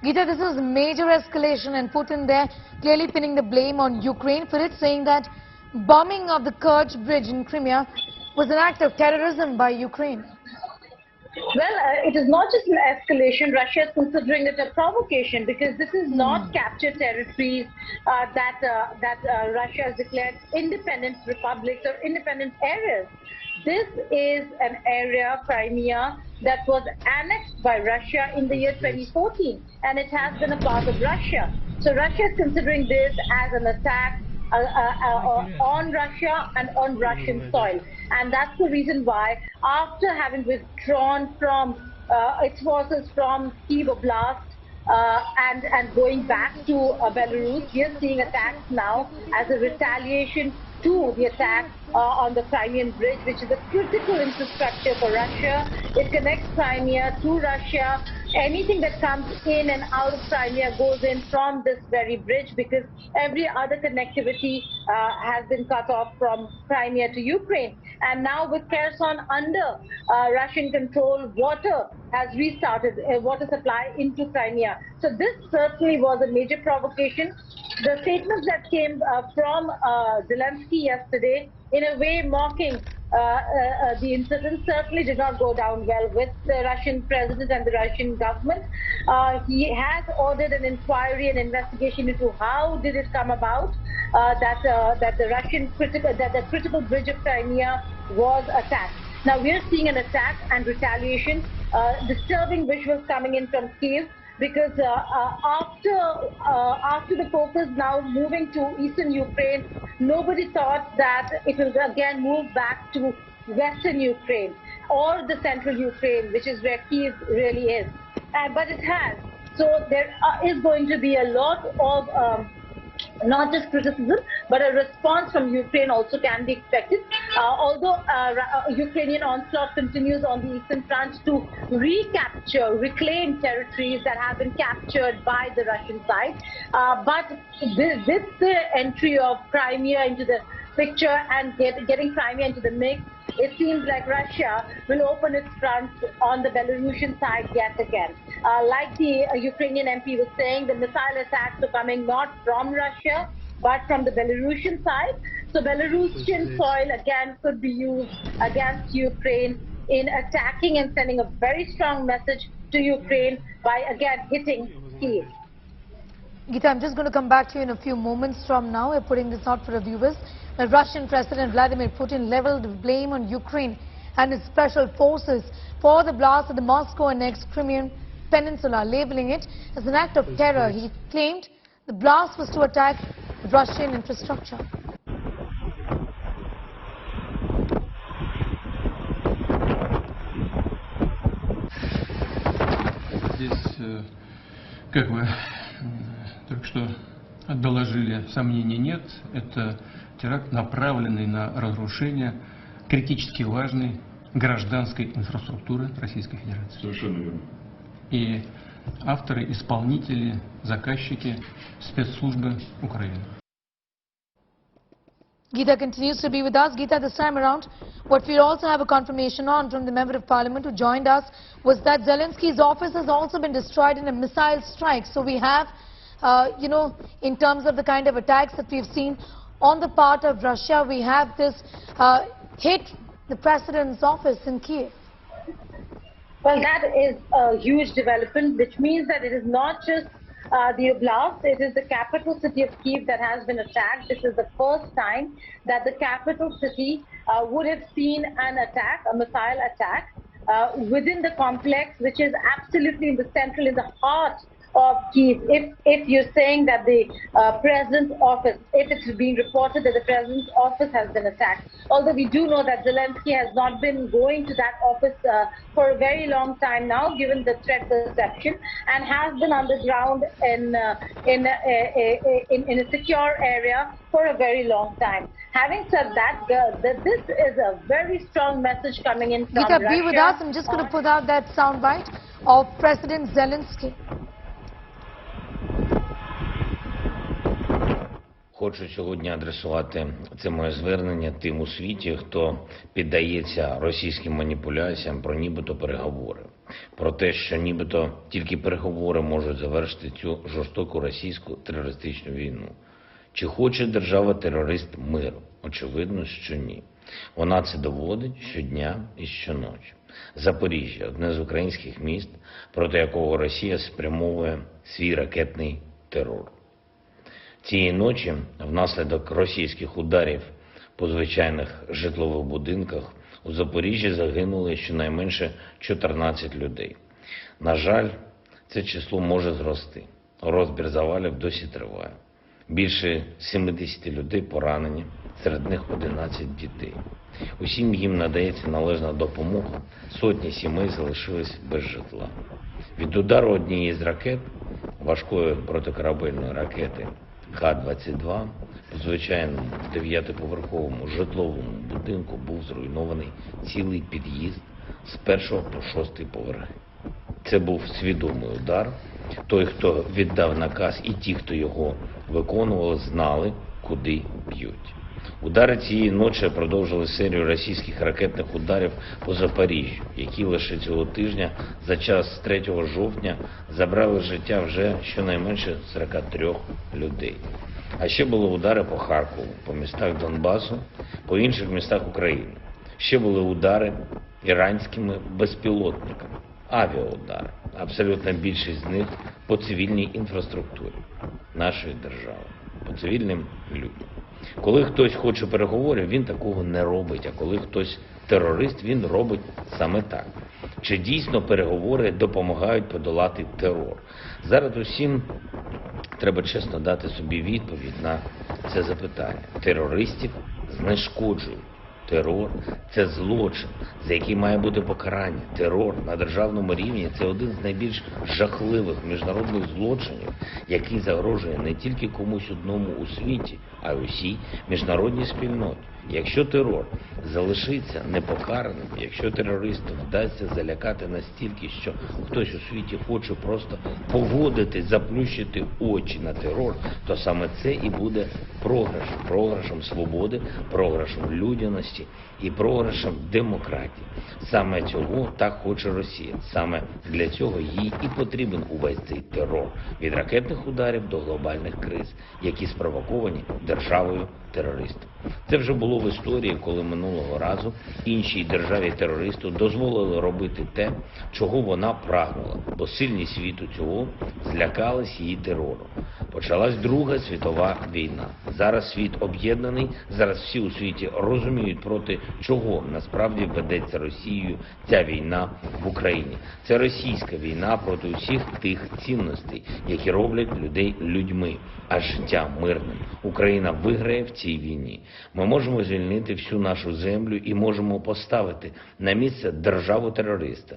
Geeta, this is major escalation, and Putin there clearly pinning the blame on Ukraine for it, saying that bombing of the Kerch bridge in Crimea was an act of terrorism by Ukraine. Well, it is not just an escalation. Russia is considering it a provocation because this is not captured territories that Russia has declared independent republics or independent areas. This is an area, Crimea, that was annexed by Russia in the year 2014, and it has been a part of Russia. So Russia is considering this as an attack on Russia and on Russian soil. And that's the reason why, after having withdrawn from its forces from Kyiv Oblast and going back to Belarus, we are seeing attacks now as a retaliation to the attack on the Crimean Bridge, which is a critical infrastructure for Russia. It connects Crimea to Russia. Anything that comes in and out of Crimea goes in from this very bridge, because every other connectivity has been cut off from Crimea to Ukraine. And now with Kherson under Russian control, water has restarted, water supply into Crimea. So this certainly was a major provocation. The statements that came from Zelensky yesterday, in a way mocking the incident, certainly did not go down well with the Russian president and the Russian government. He has ordered an inquiry and investigation into how did it come about that the critical bridge of Crimea was attacked. Now we are seeing an attack and retaliation, disturbing visuals coming in from Kyiv, because after the focus now moving to eastern Ukraine, nobody thought that it will again move back to western Ukraine or the central Ukraine, which is where Kyiv really is. But it has. So there is going to be a lot of not just criticism, but a response from Ukraine also can be expected. Although Ukrainian onslaught continues on the eastern front to reclaim territories that have been captured by the Russian side. But with the entry of Crimea into the picture and getting Crimea into the mix, it seems like Russia will open its front on the Belarusian side yet again. Like the Ukrainian MP was saying, the missile attacks are coming not from Russia, but from the Belarusian side. So Belarusian soil again could be used against Ukraine in attacking and sending a very strong message to Ukraine by again hitting Kyiv. Geeta, I'm just going to come back to you in a few moments from now. We're putting this out for our viewers. The Russian President Vladimir Putin leveled blame on Ukraine and its special forces for the blast of the Moscow-annexed Crimean Peninsula, labeling it as an act of terror. He claimed the blast was to attack Russian infrastructure. Здесь, как вы только что доложили, сомнений нет. Это теракт, направленный на разрушение критически важной гражданской инфраструктуры Российской Федерации. Совершенно верно. И авторы, исполнители, заказчики, спецслужбы Украины. Geeta continues to be with us. Geeta, this time around, what we also have a confirmation on from the Member of Parliament who joined us was that Zelensky's office has also been destroyed in a missile strike. So we have, in terms of the kind of attacks that we've seen on the part of Russia, we have this hit the President's office in Kyiv. Well, that is a huge development, which means that it is not just the oblast, it is the capital city of Kyiv that has been attacked. This is the first time that the capital city would have seen an attack, a missile attack, within the complex, which is absolutely in the heart of Kyiv. If you're saying that the President's office, if it's being reported that the President's office has been attacked, although we do know that Zelensky has not been going to that office for a very long time now, given the threat perception, and has been underground in a secure area for a very long time. Having said that, this is a very strong message coming in from Geeta, Russia. be with us. I'm just going to put out that soundbite of President Zelensky. Хочу сьогодні адресувати це моє звернення тим у світі, хто піддається російським маніпуляціям про нібито переговори. про те, що нібито тільки переговори можуть завершити цю жорстоку російську терористичну війну. Чи хоче держава-терорист миру? Очевидно, що ні. Вона це доводить щодня і щоночі. Запоріжжя – одне з українських міст, проти якого Росія спрямовує свій ракетний терор. Цієї ночі внаслідок російських ударів по звичайних житлових будинках у Запоріжжі загинули щонайменше 14 людей. На жаль, це число може зрости. Розбір завалів досі триває. Більше 70 людей поранені, серед них 11 дітей. Усім їм надається належна допомога, сотні сімей залишились без житла. Від удару однієї з ракет, важкої протикорабельної ракети Х-22, у звичайному 9-поверховому житловому будинку був зруйнований цілий під'їзд з 1-го по 6-й поверхи. Це був свідомий удар. Той, хто віддав наказ, і ті, хто його виконували, знали, куди б'ють. Удари цієї ночі продовжили серію російських ракетних ударів по Запоріжжю, які лише цього тижня за час з 3 жовтня забрали життя вже щонайменше 43 людей. А ще були удари по Харкову, по містах Донбасу, по інших містах України. Ще були удари іранськими безпілотниками, авіаудари. Абсолютна більшість з них по цивільній інфраструктурі нашої держави, по цивільним людям. Коли хтось хоче переговорів, він такого не робить, а коли хтось терорист, він робить саме так. Чи дійсно переговори допомагають подолати терор? Зараз усім треба чесно дати собі відповідь на це запитання. Терористів знешкоджують. Терор – це злочин, за який має бути покарання. Терор на державному рівні – це один з найбільш жахливих міжнародних злочинів, який загрожує не тільки комусь одному у світі, а й усій міжнародній спільноті. Якщо терор залишиться непокараним, якщо терористам вдасться залякати настільки, що хтось у світі хоче просто погодитись, заплющити очі на терор, то саме це і буде програшем. Програшем свободи, програшем людяності і програшем демократії. Саме цього так хоче Росія. Саме для цього їй і потрібен увесь цей терор. Від ракетних ударів до глобальних криз, які спровоковані державою-терористом. Це вже було в історії, коли минулого разу іншій державі-терористу дозволили робити те, чого вона прагнула, бо сильні світу цього злякались її терору. Почалась Друга світова війна. Зараз світ об'єднаний, зараз всі у світі розуміють, проти чого насправді ведеться Росією ця війна в Україні. Це російська війна проти усіх тих цінностей, які роблять людей людьми, а життя мирним. Україна виграє в цій війні. Ми можемо звільнити всю нашу землю і можемо поставити на місце державу-терориста.